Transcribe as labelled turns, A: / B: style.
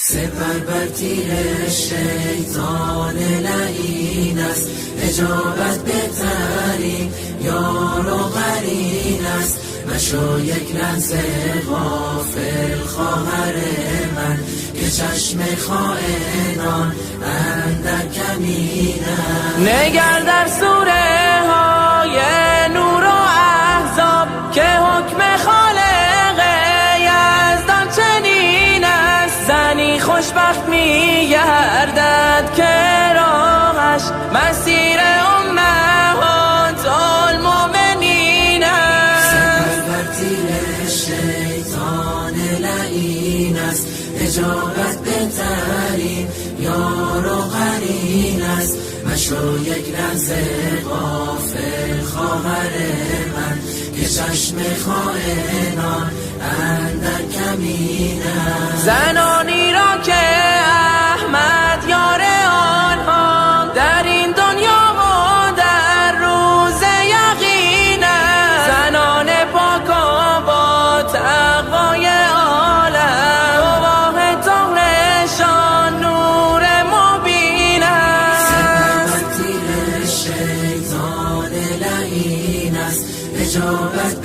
A: سپر بر تیر شیطان لعین است، اجابت بهترین یار و قرین است. مشو یک لحظه غافل خواهر من، که چشم خائنان اندر کمین است.
B: نگر در سوره های نور و احزاب، که حکم خالق یزدان چنین است. زنی خوشبخت می گردد که راهش مسیر امهات المؤمنین است.
A: سپر بر تیر شیطان لعین است، اجابت بهترین یار و قرین است. مشو یک لحظه غافل خواهر من، که چشم خائنان اندر کمین است.
B: زنانی را که احمد یار آنها در این دنیا و در روز یقین است. زنان پاک و با تقوای عالم، گواه طهرشان نور مبین است.
A: سپر بر تیر شیطان لعین است، اجابت